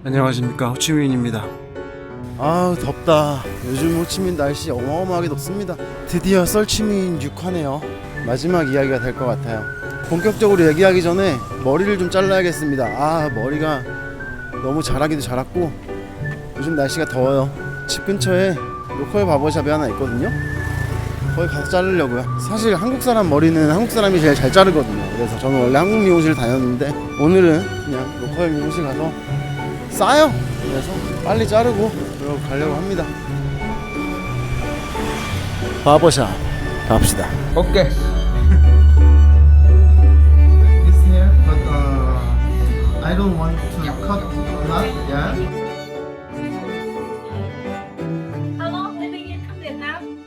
안녕하십니까, 호치민입니다. 아, 덥다. 요즘 호치민 날씨 어마어마하게 덥습니다. 드디어 썰치민 6화네요. 마지막 이야기가 될 것 같아요. 본격적으로 얘기하기 전에 머리를 좀 잘라야겠습니다. 아, 머리가 너무 자라기도 자랐고 요즘 날씨가 더워요. 집 근처에 로컬 바버샵이 하나 있거든요. 거기 가서 자르려고요. 사실 한국 사람 머리는 한국 사람이 제일 잘 자르거든요. 그래서 저는 원래 한국 미용실 다녔는데 오늘은 그냥 로컬 미용실 가서 싸요. 그래서 빨리 자르고 그러고 가려고 합니다. 바버샵 갑시다. Okay. This hair, but I don't want to cut a lot. Yeah. Alo, đây là Yên khắp Việt Nam.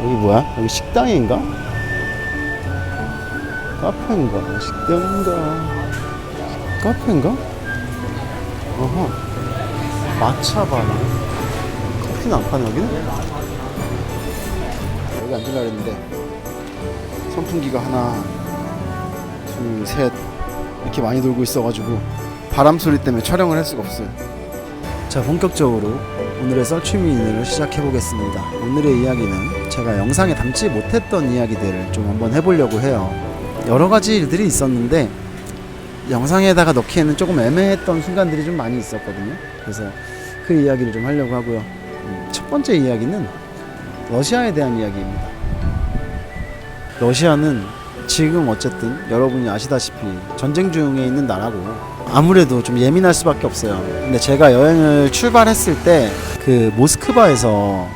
여기 뭐야? 여기 식당인가? 카페인가? 식당인가? 카페인가? 어허. 마차바네. 커피는 안 파네, 여기는? 여기 앉으려고 했는데 선풍기가 하나, 둘, 셋 이렇게 많이 돌고 있어가지고 바람 소리 때문에 촬영을 할 수가 없어요. 자, 본격적으로 오늘의 썰취미인을 시작해보겠습니다. 오늘의 이야기는 제가 영상에 담지 못했던 이야기들을 좀 한번 해보려고 해요. 여러 가지 일들이 있었는데 영상에다가 넣기에는 조금 애매했던 순간들이 좀 많이 있었거든요. 그래서 그 이야기를 좀 하려고 하고요. 첫 번째 이야기는 러시아에 대한 이야기입니다. 러시아는 지금 어쨌든 여러분이 아시다시피 전쟁 중에 있는 나라고 아무래도 좀 예민할 수밖에 없어요. 근데 제가 여행을 출발했을 때 그 모스크바에서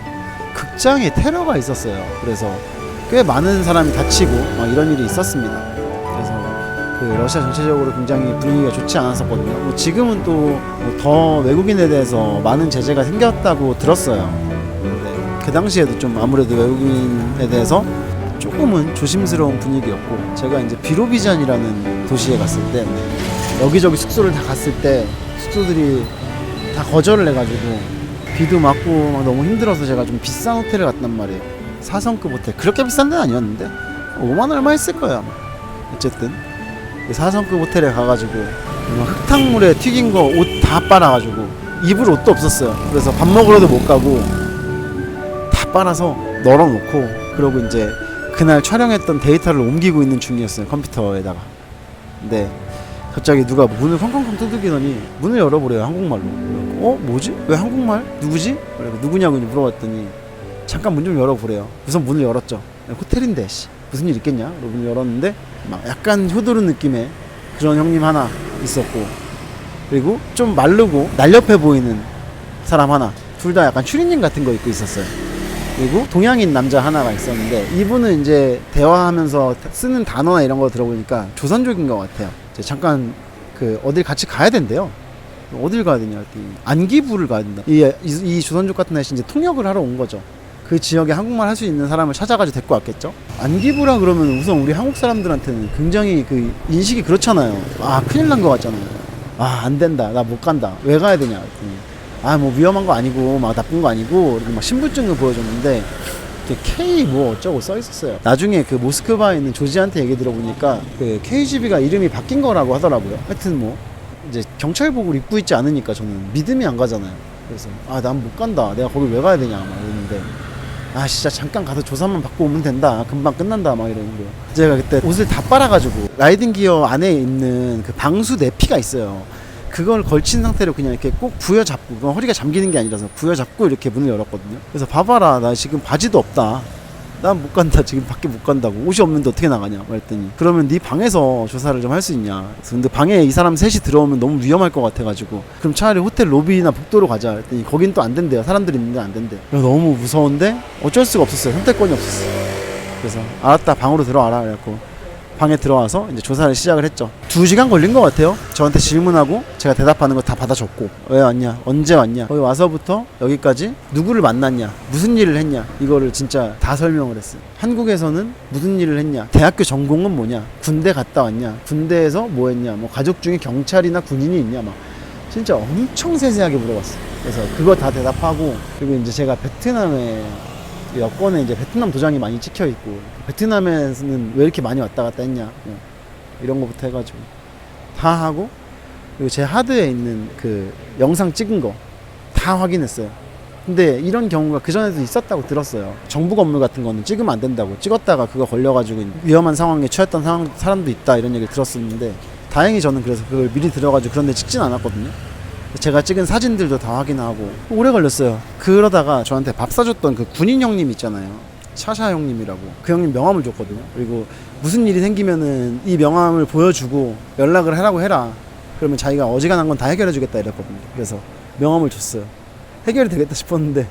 극장에 테러가 있었어요. 그래서 꽤 많은 사람이 다치고 막 이런 일이 있었습니다. 그래서 그 러시아 전체적으로 굉장히 분위기가 좋지 않았었거든요. 뭐 지금은 또 더 외국인에 대해서 많은 제재가 생겼다고 들었어요. 근데 그 당시에도 좀 아무래도 외국인에 대해서 조금은 조심스러운 분위기였고, 제가 이제 비로비잔이라는 도시에 갔을 때 여기저기 숙소를 다 갔을 때 숙소들이 다 거절을 해가지고 비도 맞고 막 너무 힘들어서 제가 좀 비싼 호텔을 갔단 말이에요. 4성급 호텔. 그렇게 비싼 데는 아니었는데 5만 얼마 했을 거야. 어쨌든 4성급 호텔에 가가지고 흙탕물에 튀긴 거 옷 다 빨아가지고 입을 옷도 없었어요. 그래서 밥 먹으러도 못 가고 다 빨아서 널어놓고, 그러고 이제 그날 촬영했던 데이터를 옮기고 있는 중이었어요, 컴퓨터에다가. 근데 갑자기 누가 문을 쾅쾅쾅 두들기더니 문을 열어보래요, 한국말로. 뭐지? 왜 한국말? 누구지? 누구냐고 물어봤더니 잠깐 문 좀 열어보래요. 우선 문을 열었죠. 호텔인데 무슨 일 있겠냐? 문을 열었는데 막 약간 효도른 느낌의 그런 형님 하나 있었고, 그리고 좀 마르고 날렵해 보이는 사람 하나, 둘 다 약간 추리닝 같은 거 입고 있었어요. 그리고 동양인 남자 하나가 있었는데 이분은 이제 대화하면서 쓰는 단어나 이런 거 들어보니까 조선족인 것 같아요. 잠깐 그 어딜 같이 가야 된대요. 어딜 가야 되냐 했더니 안기부를 가야 된다. 이 조선족 같은 애시 이제 통역을 하러 온 거죠. 그 지역에 한국말 할 수 있는 사람을 찾아가지고 데리고 왔겠죠. 안기부라 그러면 우선 우리 한국 사람들한테는 굉장히 그 인식이 그렇잖아요. 아, 큰일 난 거 같잖아요. 아, 안 된다, 나 못 간다, 왜 가야 되냐 했더니 아, 뭐 위험한 거 아니고 막 나쁜 거 아니고 이렇게 막 신분증을 보여줬는데 K 뭐 어쩌고 써 있었어요. 나중에 그 모스크바에 있는 조지한테 얘기 들어보니까 그 KGB가 이름이 바뀐 거라고 하더라고요. 하여튼 뭐 이제 경찰복을 입고 있지 않으니까 저는 믿음이 안 가잖아요. 그래서 아, 난 못 간다, 내가 거길 왜 가야 되냐 막 이러는데, 아, 진짜 잠깐 가서 조사만 받고 오면 된다, 금방 끝난다 막 이러는 거예요. 제가 그때 옷을 다 빨아가지고 라이딩 기어 안에 있는 그 방수 내피가 있어요. 그걸 걸친 상태로 그냥 이렇게 꼭 부여잡고, 그건 허리가 잠기는 게 아니라서 부여잡고 이렇게 문을 열었거든요. 그래서 봐봐라, 나 지금 바지도 없다, 난 못 간다, 지금 밖에 못 간다고, 옷이 없는데 어떻게 나가냐 그랬더니 그러면 네 방에서 조사를 좀 할 수 있냐. 그래서 근데 방에 이 사람 셋이 들어오면 너무 위험할 것 같아가지고 그럼 차라리 호텔 로비나 복도로 가자 그랬더니 거긴 또 안 된대요. 사람들이 있는데 안 된대요. 너무 무서운데 어쩔 수가 없었어요. 선택권이 없었어요. 그래서 알았다, 방으로 들어와라 그래갖고 방에 들어와서 이제 조사를 시작을 했죠. 2시간 걸린 것 같아요. 저한테 질문하고 제가 대답하는 거 다 받아줬고, 왜 왔냐, 언제 왔냐, 거기 와서부터 여기까지 누구를 만났냐, 무슨 일을 했냐, 이거를 진짜 다 설명을 했어요. 한국에서는 무슨 일을 했냐, 대학교 전공은 뭐냐, 군대 갔다 왔냐, 군대에서 뭐 했냐, 뭐 가족 중에 경찰이나 군인이 있냐, 막 진짜 엄청 세세하게 물어봤어요. 그래서 그거 다 대답하고, 그리고 이제 제가 베트남에 여권에 이제 베트남 도장이 많이 찍혀 있고, 베트남에서는 왜 이렇게 많이 왔다 갔다 했냐, 뭐 이런 거부터 해가지고 다 하고, 그리고 제 하드에 있는 그 영상 찍은 거 다 확인했어요. 근데 이런 경우가 그전에도 있었다고 들었어요. 정부 건물 같은 거는 찍으면 안 된다고, 찍었다가 그거 걸려가지고 위험한 상황에 처했던 사람도 있다, 이런 얘기를 들었었는데, 다행히 저는 그래서 그걸 미리 들어가지고 그런 데 찍진 않았거든요. 제가 찍은 사진들도 다 확인하고 오래 걸렸어요. 그러다가 저한테 밥 사줬던 그 군인 형님 있잖아요, 샤샤 형님이라고, 그 형님 명함을 줬거든요. 그리고 무슨 일이 생기면은 이 명함을 보여주고 연락을 하라고 해라, 그러면 자기가 어지간한 건 다 해결해 주겠다 이랬거든요. 그래서 명함을 줬어요. 해결이 되겠다 싶었는데,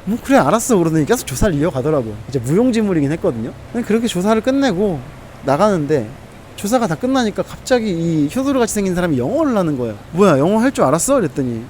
뭐 그래 알았어 그러더니 계속 조사를 이어가더라고요. 이제 무용지물이긴 했거든요. 그렇게 조사를 끝내고 나가는데, 조사가 다 끝나니까 갑자기 이 효도르 같이 생긴 사람이 영어를 하는 거예요. 뭐야, 영어 할 줄 알았어? 그랬더니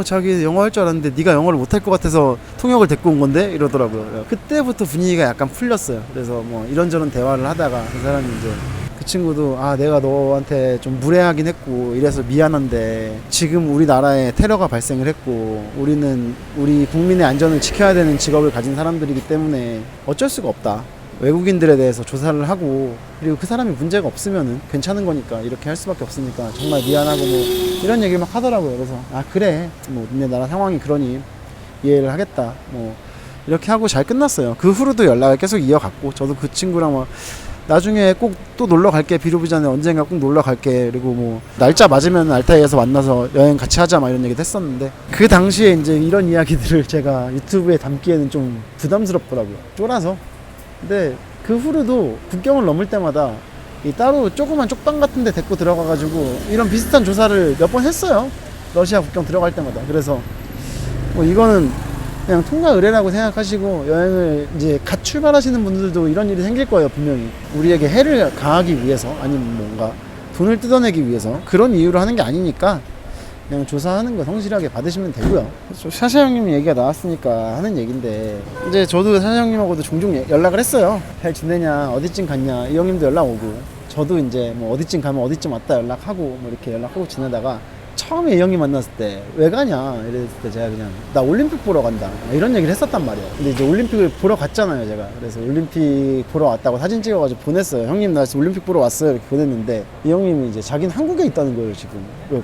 자기 영어 할 줄 알았는데 네가 영어를 못 할 것 같아서 통역을 데리고 온 건데, 이러더라고요. 그때부터 분위기가 약간 풀렸어요. 그래서 뭐 이런저런 대화를 하다가 그 사람이 이제, 그 친구도 내가 너한테 좀 무례하긴 했고 이래서 미안한데, 지금 우리나라에 테러가 발생을 했고 우리는 우리 국민의 안전을 지켜야 되는 직업을 가진 사람들이기 때문에 어쩔 수가 없다. 외국인들에 대해서 조사를 하고, 그리고 그 사람이 문제가 없으면은 괜찮은 거니까 이렇게 할 수밖에 없으니까 정말 미안하고 뭐 이런 얘기를 막 하더라고요. 그래서 그래, 뭐 니네 나라 상황이 그러니 이해를 하겠다, 뭐 이렇게 하고 잘 끝났어요. 그 후로도 연락을 계속 이어갔고, 저도 그 친구랑 뭐 나중에 꼭 또 놀러 갈게, 비루비 전에 언젠가 꼭 놀러 갈게, 그리고 뭐 날짜 맞으면 알타이에서 만나서 여행 같이 하자, 막 이런 얘기도 했었는데, 그 당시에 이제 이런 이야기들을 제가 유튜브에 담기에는 좀 부담스럽더라고요, 쫄아서. 근데 그 후로도 국경을 넘을 때마다 이 따로 조그만 쪽방 같은 데 데리고 들어가가지고 이런 비슷한 조사를 몇 번 했어요, 러시아 국경 들어갈 때마다. 그래서 뭐 이거는 그냥 통과 의례라고 생각하시고, 여행을 이제 갓 출발하시는 분들도 이런 일이 생길 거예요, 분명히. 우리에게 해를 가하기 위해서, 아니면 뭔가 돈을 뜯어내기 위해서, 그런 이유로 하는 게 아니니까 그냥 조사하는 거 성실하게 받으시면 되고요. 샤샤 형님 얘기가 나왔으니까 하는 얘기인데, 이제 저도 샤샤 형님하고도 종종 연락을 했어요. 잘 지내냐, 어디쯤 갔냐, 이 형님도 연락 오고, 저도 이제 뭐 어디쯤 가면 어디쯤 왔다 연락하고, 뭐 이렇게 연락하고 지내다가, 처음에 이 형님 만났을 때 왜 가냐 이랬을 때 제가 그냥 나 올림픽 보러 간다 이런 얘기를 했었단 말이에요. 근데 이제 올림픽을 보러 갔잖아요, 제가. 그래서 올림픽 보러 왔다고 사진 찍어가지고 보냈어요. 형님 나 지금 올림픽 보러 왔어요, 이렇게 보냈는데, 이 형님이 이제 자기는 한국에 있다는 거예요, 지금. 그래서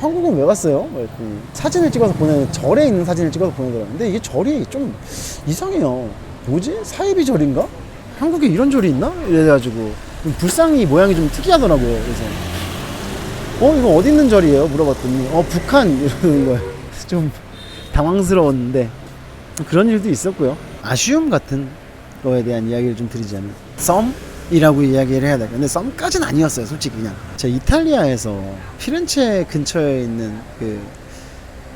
한국은 왜 갔어요? 그랬더니 사진을 찍어서 절에 있는 사진을 찍어서 보내더라고요. 근데 이게 절이 좀 이상해요. 뭐지? 사이비 절인가? 한국에 이런 절이 있나? 이래가지고 불상이 모양이 좀 특이하더라고요. 그래서 이거 어디 있는 절이에요? 물어봤더니 북한, 이러는 거예요. 좀 당황스러웠는데 그런 일도 있었고요. 아쉬움 같은 거에 대한 이야기를 좀 드리자면, 썸이라고 이야기를 해야 될까요? 근데 썸까지는 아니었어요, 솔직히. 그냥 제가 이탈리아에서 피렌체 근처에 있는 그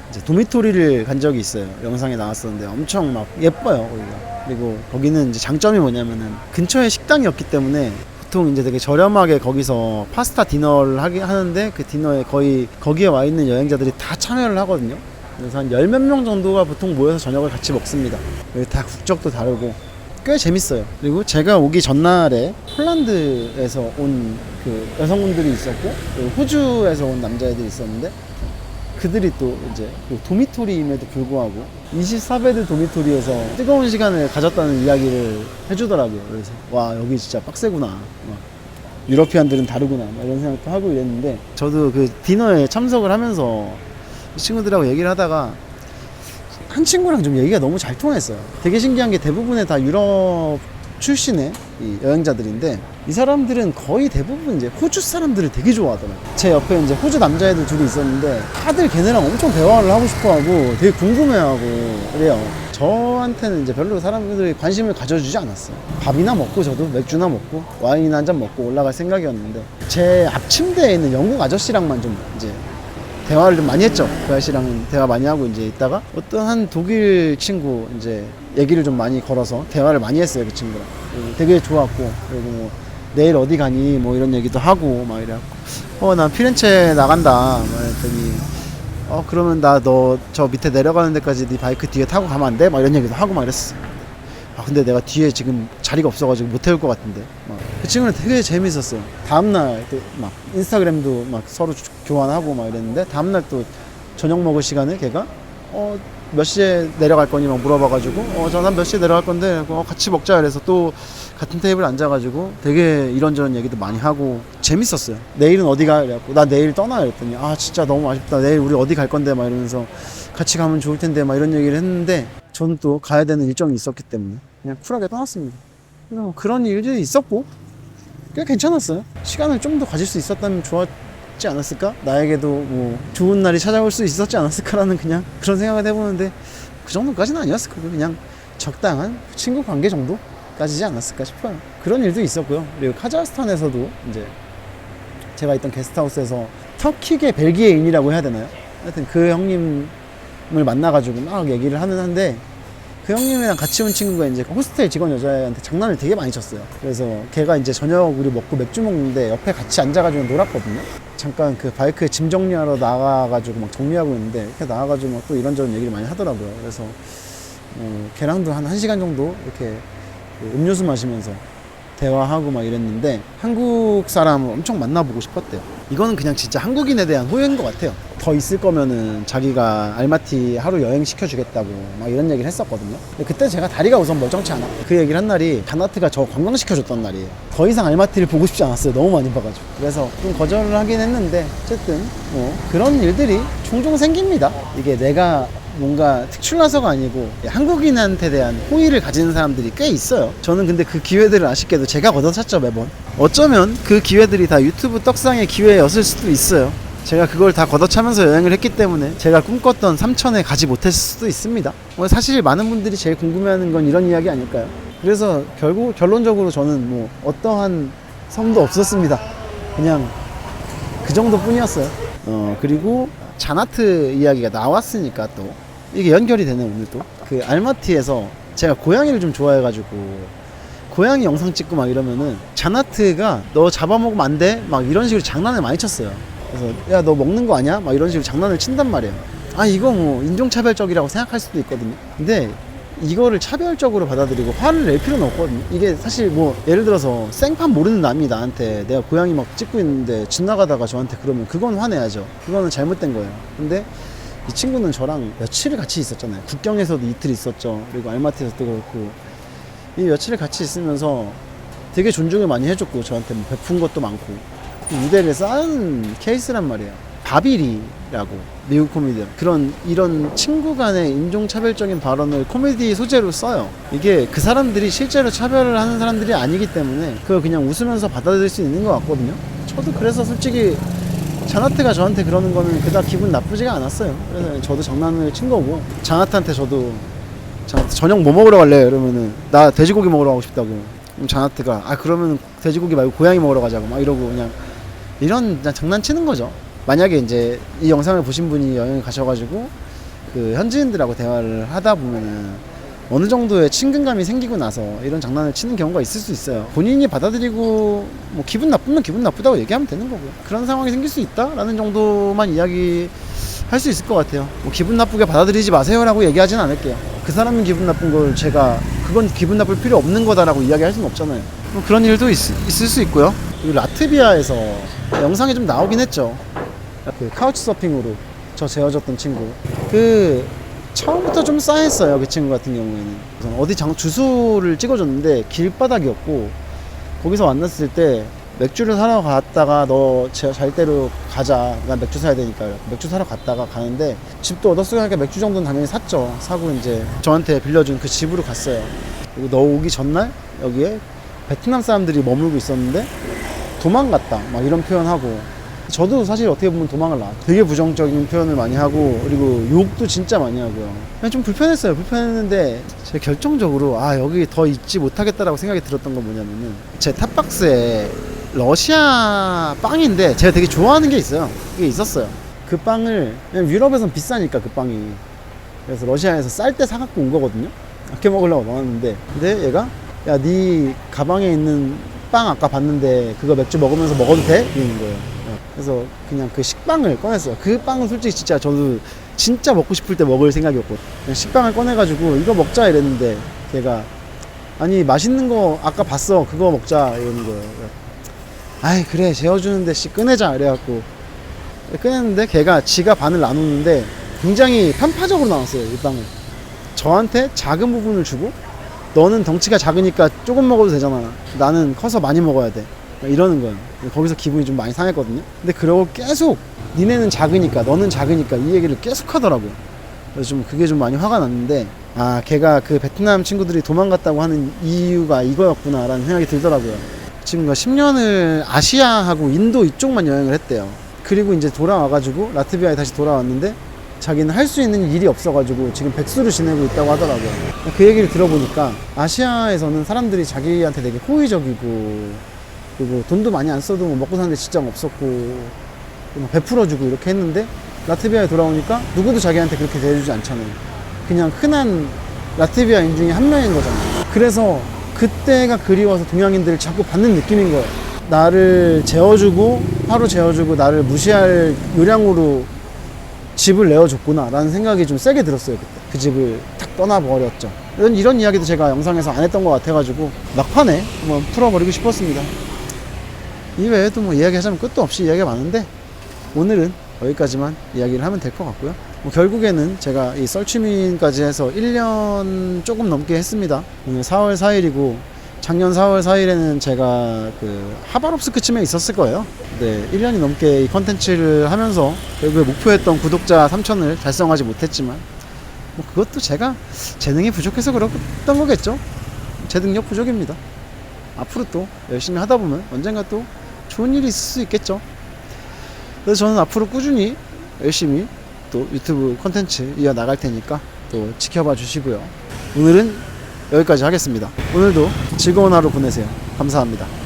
이제 도미토리를 간 적이 있어요. 영상에 나왔었는데 엄청 막 예뻐요, 거기가. 그리고 거기는 이제 장점이 뭐냐면은 근처에 식당이었기 때문에 보통 이제 되게 저렴하게 거기서 파스타 디너를 하는데, 그 디너에 거의 거기에 와 있는 여행자들이 다 참여를 하거든요. 그래서 한 10몇 명 정도가 보통 모여서 저녁을 같이 먹습니다. 다 국적도 다르고 꽤 재밌어요. 그리고 제가 오기 전날에 폴란드에서 온 그 여성분들이 있었고, 그리고 호주에서 온 남자애들이 있었는데, 그들이 또 이제 그 도미토리임에도 불구하고 24베드 도미토리에서 뜨거운 시간을 가졌다는 이야기를 해주더라고요. 그래서 와, 여기 진짜 빡세구나, 유러피안들은 다르구나, 이런 생각도 하고 이랬는데, 저도 그 디너에 참석을 하면서 이 친구들하고 얘기를 하다가 한 친구랑 좀 얘기가 너무 잘 통했어요. 되게 신기한 게 대부분의 다 유럽 출신의 이 여행자들인데, 이 사람들은 거의 대부분 이제 호주 사람들을 되게 좋아하더라고요. 제 옆에 이제 호주 남자애들 둘이 있었는데, 다들 걔네랑 엄청 대화를 하고 싶어하고 되게 궁금해하고 그래요. 저한테는 이제 별로 사람들이 관심을 가져주지 않았어요. 밥이나 먹고, 저도 맥주나 먹고 와인이나 한잔 먹고 올라갈 생각이었는데, 제 앞침대에 있는 영국 아저씨랑만 좀 이제 대화를 좀 많이 했죠. 그 아저씨랑 대화 많이 하고 이제 있다가 어떤 한 독일 친구 이제 얘기를 좀 많이 걸어서 대화를 많이 했어요, 그 친구랑. 되게 좋았고, 그리고 뭐 내일 어디 가니 뭐 이런 얘기도 하고 막 이래갖고 난 피렌체 나간다 막 했더니 그러면 나 너 저 밑에 내려가는 데까지 네 바이크 뒤에 타고 가면 안 돼? 막 이런 얘기도 하고 막 이랬어. 근데 내가 뒤에 지금 자리가 없어가지고 못 태울 것 같은데. 그 친구는 되게 재밌었어요. 다음날 막 인스타그램도 막 서로 교환하고 막 이랬는데, 다음날 또 저녁 먹을 시간에 걔가 몇 시에 내려갈 거니 막 물어봐가지고 난 몇 시에 내려갈 건데 같이 먹자. 그래서 또 같은 테이블에 앉아가지고 되게 이런저런 얘기도 많이 하고 재밌었어요. 내일은 어디 가? 그래갖고 나 내일 떠나. 그랬더니 진짜 너무 아쉽다. 내일 우리 어디 갈 건데 막 이러면서 같이 가면 좋을 텐데 막 이런 얘기를 했는데 저는 또 가야 되는 일정이 있었기 때문에 그냥 쿨하게 떠났습니다. 그래서 그런 일들이 있었고 꽤 괜찮았어요. 시간을 좀 더 가질 수 있었다면 좋았지 않았을까? 나에게도 뭐 좋은 날이 찾아올 수 있었지 않았을까라는 그냥 그런 생각을 해보는데 그 정도까지는 아니었을 거고 그냥 적당한 친구 관계 정도까지지 않았을까 싶어요. 그런 일도 있었고요. 그리고 카자흐스탄에서도 이제 제가 있던 게스트하우스에서 터키계 벨기에인이라고 해야 되나요? 하여튼 그 형님을 만나가지고 막 얘기를 하는데 그 형님이랑 같이 온 친구가 이제 호스텔 직원 여자애한테 장난을 되게 많이 쳤어요. 그래서 걔가 이제 저녁을 먹고 맥주 먹는데 옆에 같이 앉아가지고 놀았거든요. 잠깐 그 바이크에 짐 정리하러 나가가지고 막 정리하고 있는데 이렇게 나가가지고 막 또 이런저런 얘기를 많이 하더라고요. 그래서 걔랑도 한 1시간 정도 이렇게 음료수 마시면서 대화하고 막 이랬는데 한국 사람을 엄청 만나보고 싶었대요. 이거는 그냥 진짜 한국인에 대한 호의인 것 같아요. 더 있을 거면은 자기가 알마티 하루 여행 시켜주겠다고 막 이런 얘기를 했었거든요. 근데 그때 제가 다리가 우선 멀쩡치 않았고 그 얘기를 한 날이 자나트가 저 관광시켜줬던 날이에요. 더 이상 알마티를 보고 싶지 않았어요. 너무 많이 봐가지고. 그래서 좀 거절을 하긴 했는데 어쨌든 그런 일들이 종종 생깁니다. 이게 내가 뭔가 특출나서가 아니고 한국인한테 대한 호의를 가지는 사람들이 꽤 있어요. 저는 근데 그 기회들을 아쉽게도 제가 걷어찼죠. 매번 어쩌면 그 기회들이 다 유튜브 떡상의 기회였을 수도 있어요. 제가 그걸 다 걷어차면서 여행을 했기 때문에 제가 꿈꿨던 삼천에 가지 못했을 수도 있습니다. 사실 많은 분들이 제일 궁금해하는 건 이런 이야기 아닐까요? 그래서 결국 결론적으로 저는 뭐 어떠한 섬도 없었습니다. 그냥 그 정도뿐이었어요. 그리고 자나트 이야기가 나왔으니까 또 이게 연결이 되네. 오늘 또 그 알마티에서 제가 고양이를 좀 좋아해가지고 고양이 영상 찍고 막 이러면은 자나트가 너 잡아먹으면 안 돼? 막 이런 식으로 장난을 많이 쳤어요. 그래서 야 너 먹는 거 아니야? 막 이런 식으로 장난을 친단 말이에요. 이거 뭐 인종차별적이라고 생각할 수도 있거든요. 근데 이거를 차별적으로 받아들이고 화를 낼 필요는 없거든요. 이게 사실 뭐 예를 들어서 생판 모르는 남이 나한테 내가 고양이 막 찍고 있는데 지나가다가 저한테 그러면 그건 화내야죠. 그거는 잘못된 거예요. 근데 이 친구는 저랑 며칠을 같이 있었잖아요. 국경에서도 이틀 있었죠. 그리고 알마티에서도 그렇고 이 며칠을 같이 있으면서 되게 존중을 많이 해줬고 저한테 뭐 베푼 것도 많고 무대를 쌓은 케이스란 말이에요. 바비리라고 미국 코미디언 이런 친구 간의 인종차별적인 발언을 코미디 소재로 써요. 이게 그 사람들이 실제로 차별을 하는 사람들이 아니기 때문에 그걸 그냥 웃으면서 받아들일 수 있는 것 같거든요. 저도 그래서 솔직히 자나트가 저한테 그러는 거는 그닥 기분 나쁘지가 않았어요. 그래서 저도 장난을 친 거고 자나트한테 저도 자나트 저녁 뭐 먹으러 갈래? 이러면은 나 돼지고기 먹으러 가고 싶다고. 그럼 자나트가 그러면 돼지고기 말고 고양이 먹으러 가자고 막 이러고 그냥 이런 장난치는 거죠. 만약에 이제 이 영상을 보신 분이 여행을 가셔가지고 그 현지인들하고 대화를 하다 보면은 어느 정도의 친근감이 생기고 나서 이런 장난을 치는 경우가 있을 수 있어요. 본인이 받아들이고 뭐 기분 나쁘면 기분 나쁘다고 얘기하면 되는 거고요. 그런 상황이 생길 수 있다라는 정도만 이야기할 수 있을 것 같아요. 뭐 기분 나쁘게 받아들이지 마세요라고 얘기하진 않을게요. 그 사람은 기분 나쁜 걸 제가 그건 기분 나쁠 필요 없는 거다라고 이야기할 수는 없잖아요. 뭐 그런 일도 있을 수 있고요. 그리고 라트비아에서 영상이 좀 나오긴 했죠. 그 카우치 서핑으로 저 재워줬던 친구 처음부터 좀 싸했어요. 그 친구 같은 경우에는 어디 주소를 찍어줬는데 길바닥이었고 거기서 만났을 때 맥주를 사러 갔다가 너 잘 때로 가자. 난 맥주 사야 되니까 맥주 사러 갔다가 가는데 집도 얻었으니까 맥주 정도는 당연히 샀죠. 사고 이제 저한테 빌려준 그 집으로 갔어요. 그리고 너 오기 전날 여기에 베트남 사람들이 머물고 있었는데 도망갔다 막 이런 표현하고 저도 사실 어떻게 보면 도망을 나왔죠. 되게 부정적인 표현을 많이 하고 그리고 욕도 진짜 많이 하고요. 그냥 좀 불편했어요. 불편했는데 제가 결정적으로 여기 더 있지 못하겠다라고 생각이 들었던 건 뭐냐면은 제 탑박스에 러시아 빵인데 제가 되게 좋아하는 게 있어요. 그게 있었어요. 그 빵을 그냥 유럽에선 비싸니까 그 빵이 그래서 러시아에서 쌀 때 사갖고 온 거거든요. 아껴 먹으려고 넣었는데 근데 얘가 야 네 가방에 있는 빵 아까 봤는데 그거 맥주 먹으면서 먹어도 돼? 이러는 거예요. 그래서 그냥 그 식빵을 꺼냈어요. 그 빵은 솔직히 진짜 저도 진짜 먹고 싶을 때 먹을 생각이었고 그냥 식빵을 꺼내가지고 이거 먹자 이랬는데 걔가 아니 맛있는 거 아까 봤어 그거 먹자 이러는 거예요. 그래 재워주는데 꺼내자 이래갖고 꺼냈는데 걔가 지가 반을 나누는데 굉장히 편파적으로 나눴어요, 일당을. 저한테 작은 부분을 주고 너는 덩치가 작으니까 조금 먹어도 되잖아, 나는 커서 많이 먹어야 돼, 이러는 거예요. 거기서 기분이 좀 많이 상했거든요. 근데 그러고 계속 니네는 작으니까 너는 작으니까 이 얘기를 계속 하더라고요. 그래서 좀 그게 좀 많이 화가 났는데, 아 걔가 그 베트남 친구들이 도망갔다고 하는 이유가 이거였구나 라는 생각이 들더라고요. 지금 10년을 아시아하고 인도 이쪽만 여행을 했대요. 그리고 이제 돌아와가지고 라트비아에 다시 돌아왔는데 자기는 할 수 있는 일이 없어가지고 지금 백수를 지내고 있다고 하더라고요. 그 얘기를 들어보니까 아시아에서는 사람들이 자기한테 되게 호의적이고, 그리고 돈도 많이 안 써도 뭐 먹고 사는데 지장 없었고 베풀어주고 이렇게 했는데, 라트비아에 돌아오니까 누구도 자기한테 그렇게 대해주지 않잖아요. 그냥 흔한 라트비아인 중에 한 명인 거잖아요. 그래서 그때가 그리워서 동양인들을 자꾸 받는 느낌인 거예요. 나를 재워주고 하루 재워주고 나를 무시할 요량으로 집을 내어줬구나 라는 생각이 좀 세게 들었어요. 그때 그 집을 탁 떠나버렸죠. 이런 이야기도 제가 영상에서 안 했던 것 같아가지고 막판에 한번 풀어버리고 싶었습니다. 이외에도 뭐 이야기하자면 끝도 없이 이야기가 많은데 오늘은 여기까지만 이야기를 하면 될 것 같고요. 뭐 결국에는 제가 이 썰취민까지 해서 1년 조금 넘게 했습니다. 오늘 4월 4일이고 작년 4월 4일에는 제가 그 하바롭스크쯤에 있었을 거예요. 네, 1년이 넘게 이 컨텐츠를 하면서 결국에 목표했던 구독자 3,000을 달성하지 못했지만 뭐 그것도 제가 재능이 부족해서 그랬던 거겠죠. 제 능력 부족입니다. 앞으로 또 열심히 하다 보면 언젠가 또 좋은 일이 있을 수 있겠죠. 그래서 저는 앞으로 꾸준히 열심히 또 유튜브 컨텐츠 이어나갈 테니까 또 지켜봐 주시고요. 오늘은 여기까지 하겠습니다. 오늘도 즐거운 하루 보내세요. 감사합니다.